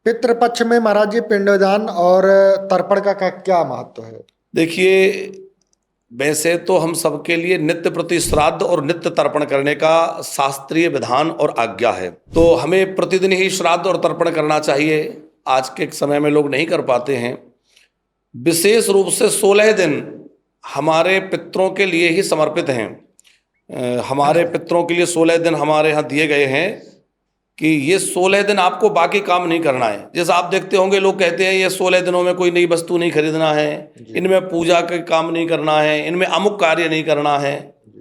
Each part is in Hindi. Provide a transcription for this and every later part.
पितृपक्ष में महाराज जी पिंडदान और तर्पण का क्या महत्व है? देखिए, वैसे तो हम सबके लिए नित्य प्रति श्राद्ध और नित्य तर्पण करने का शास्त्रीय विधान और आज्ञा है। तो हमें प्रतिदिन ही श्राद्ध और तर्पण करना चाहिए। आज के समय में लोग नहीं कर पाते हैं। विशेष रूप से 16 दिन हमारे पितरों के लिए ही समर्पित हैं। हमारे पितरों के लिए 16 दिन हमारे यहाँ दिए गए हैं कि ये 16 दिन आपको बाकी काम नहीं करना है। जैसे आप देखते होंगे, लोग कहते हैं ये 16 दिनों में कोई नई वस्तु नहीं खरीदना है, इनमें पूजा का काम नहीं करना है, इनमें अमुक कार्य नहीं करना है।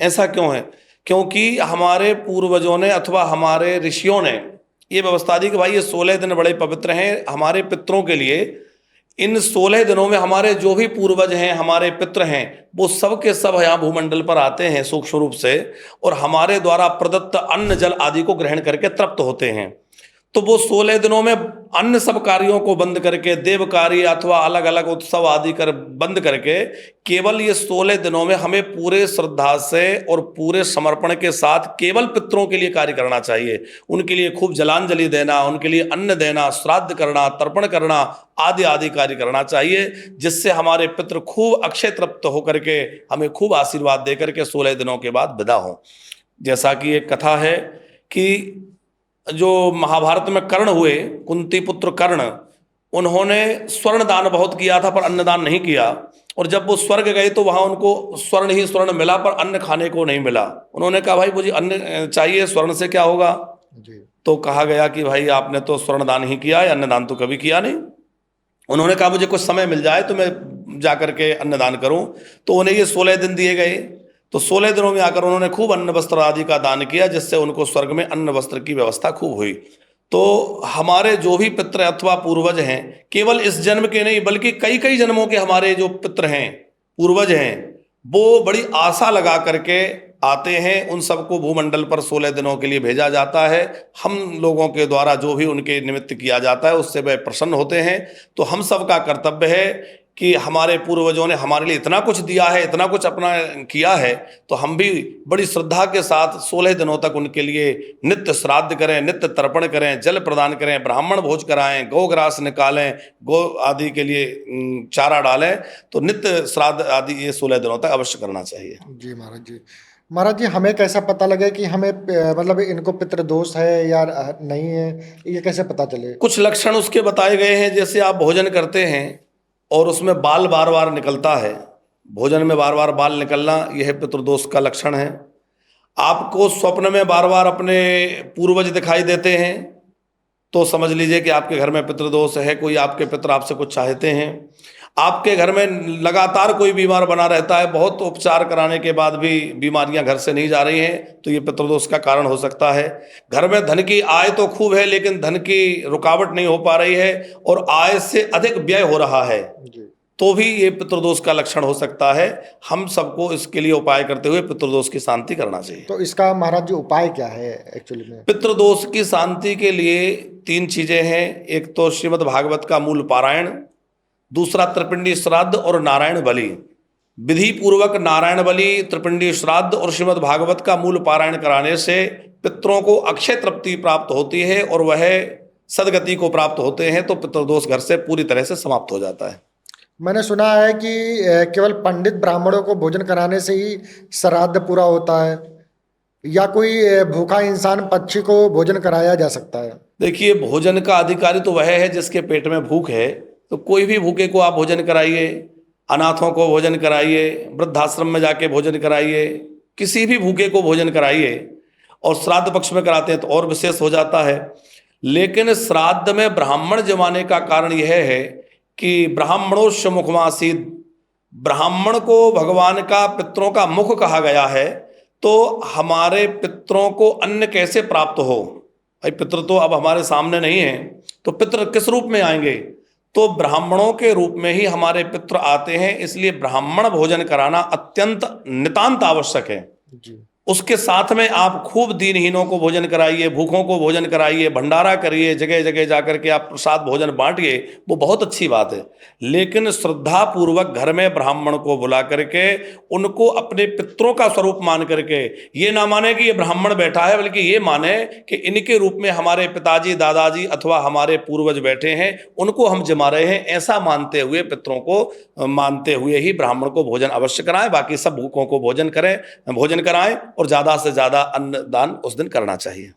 ऐसा क्यों है? क्योंकि हमारे पूर्वजों ने अथवा हमारे ऋषियों ने ये व्यवस्था दी कि भाई ये 16 दिन बड़े पवित्र हैं हमारे पितरों के लिए। इन 16 दिनों में हमारे जो भी पूर्वज हैं, हमारे पितृ हैं, वो सब के सब यहाँ भूमंडल पर आते हैं सूक्ष्म रूप से, और हमारे द्वारा प्रदत्त अन्न जल आदि को ग्रहण करके तृप्त होते हैं। तो वो 16 दिनों में अन्य सब कार्यों को बंद करके, देव कार्य अथवा अलग अलग उत्सव आदि कर बंद करके, केवल ये 16 दिनों में हमें पूरे श्रद्धा से और पूरे समर्पण के साथ केवल पितरों के लिए कार्य करना चाहिए। उनके लिए खूब जलांजलि देना, उनके लिए अन्न देना, श्राद्ध करना, तर्पण करना आदि आदि कार्य करना चाहिए, जिससे हमारे पितृ खूब अक्षय तृप्त होकर के हमें खूब आशीर्वाद देकर के 16 दिनों के बाद विदा हों। जैसा कि एक कथा है कि जो महाभारत में कर्ण हुए, कुंती पुत्र कर्ण, उन्होंने स्वर्ण दान बहुत किया था पर अन्नदान नहीं किया। और जब वो स्वर्ग गए तो वहां उनको स्वर्ण ही स्वर्ण मिला पर अन्न खाने को नहीं मिला। उन्होंने कहा भाई मुझे अन्न चाहिए, स्वर्ण से क्या होगा जी। तो कहा गया कि भाई आपने तो स्वर्ण दान ही किया है, अन्नदान तो कभी किया नहीं। उन्होंने कहा मुझे कुछ समय मिल जाए तो मैं जाकर के अन्नदान करूं। तो उन्हें ये 16 दिन दिए गए। तो 16 दिनों में आकर उन्होंने खूब अन्न वस्त्र आदि का दान किया, जिससे उनको स्वर्ग में अन्न वस्त्र की व्यवस्था खूब हुई। तो हमारे जो भी पितृ अथवा पूर्वज हैं, केवल इस जन्म के नहीं बल्कि कई कई जन्मों के हमारे जो पितृ हैं, पूर्वज हैं, वो बड़ी आशा लगा करके आते हैं। उन सबको भूमंडल पर 16 दिनों के लिए भेजा जाता है। हम लोगों के द्वारा जो भी उनके निमित्त किया जाता है उससे वे प्रसन्न होते हैं। तो हम सब का कर्तव्य है कि हमारे पूर्वजों ने हमारे लिए इतना कुछ दिया है, इतना कुछ अपना किया है, तो हम भी बड़ी श्रद्धा के साथ 16 दिनों तक उनके लिए नित्य श्राद्ध करें, नित्य तर्पण करें, जल प्रदान करें, ब्राह्मण भोज कराएं, गोग्रास निकालें, गो आदि के लिए चारा डालें। तो नित्य श्राद्ध आदि ये 16 दिनों तक अवश्य करना चाहिए। जी महाराज जी। महाराज जी, हमें कैसा पता लगे कि हमें मतलब इनको पितृदोष है या नहीं है, ये कैसे पता चले? कुछ लक्षण उसके बताए गए हैं। जैसे आप भोजन करते हैं और उसमें बाल बार बार निकलता है, भोजन में बार बार बाल निकलना, यह पितृदोष का लक्षण है। आपको स्वप्न में बार बार अपने पूर्वज दिखाई देते हैं तो समझ लीजिए कि आपके घर में पितृदोष है। कोई आपके पितर आपसे कुछ चाहते हैं। आपके घर में लगातार कोई बीमार बना रहता है, बहुत उपचार कराने के बाद भी बीमारियां घर से नहीं जा रही हैं, तो ये पितृदोष का कारण हो सकता है। घर में धन की आय तो खूब है लेकिन धन की रुकावट नहीं हो पा रही है और आय से अधिक व्यय हो रहा है, तो भी ये पितृदोष का लक्षण हो सकता है। हम सबको इसके लिए उपाय करते हुए पितृदोष की शांति करना चाहिए। तो इसका महाराज जी उपाय क्या है एक्चुअली में? पितृदोष की शांति के लिए 3 चीजें हैं। एक तो श्रीमद् भागवत का मूल पारायण, दूसरा त्रिपिंडी श्राद्ध और नारायण बलि। विधि पूर्वक नारायण बलि, त्रिपिंडी श्राद्ध और श्रीमद् भागवत का मूल पारायण कराने से पितरों को अक्षय तृप्ति प्राप्त होती है और वह सदगति को प्राप्त होते हैं। तो पितृदोष घर से पूरी तरह से समाप्त हो जाता है। मैंने सुना है कि केवल पंडित ब्राह्मणों को भोजन कराने से ही श्राद्ध पूरा होता है, या कोई भूखा इंसान पक्षी को भोजन कराया जा सकता है? देखिए, भोजन का अधिकारी तो वह है जिसके पेट में भूख है। तो कोई भी भूखे को आप भोजन कराइए, अनाथों को भोजन कराइए, वृद्धाश्रम में जाके भोजन कराइए, किसी भी भूखे को भोजन कराइए। और श्राद्ध पक्ष में कराते हैं तो और विशेष हो जाता है। लेकिन श्राद्ध में ब्राह्मण जमाने का कारण यह है कि ब्राह्मणोश्य मुखमासीद, ब्राह्मण को भगवान का, पितरों का मुख कहा गया है। तो हमारे पितरों को अन्न कैसे प्राप्त हो? भाई पितर तो अब हमारे सामने नहीं है, तो पितर किस रूप में आएंगे? तो ब्राह्मणों के रूप में ही हमारे पितर आते हैं। इसलिए ब्राह्मण भोजन कराना अत्यंत नितांत आवश्यक है। उसके साथ में आप खूब दीनहीनों को भोजन कराइए, भूखों को भोजन कराइए, भंडारा करिए, जगह जगह जाकर के आप प्रसाद भोजन बांटिए, वो बहुत अच्छी बात है। लेकिन श्रद्धा पूर्वक घर में ब्राह्मण को बुला करके उनको अपने पितरों का स्वरूप मान करके, ये ना माने कि ये ब्राह्मण बैठा है, बल्कि ये माने कि इनके रूप में हमारे पिताजी, दादाजी अथवा हमारे पूर्वज बैठे हैं, उनको हम जमा रहे हैं, ऐसा मानते हुए, पितरों को मानते हुए ही ब्राह्मण को भोजन अवश्य कराएं। बाकी सब भूखों को भोजन कराएं और ज्यादा से ज्यादा अन्न दान उस दिन करना चाहिए।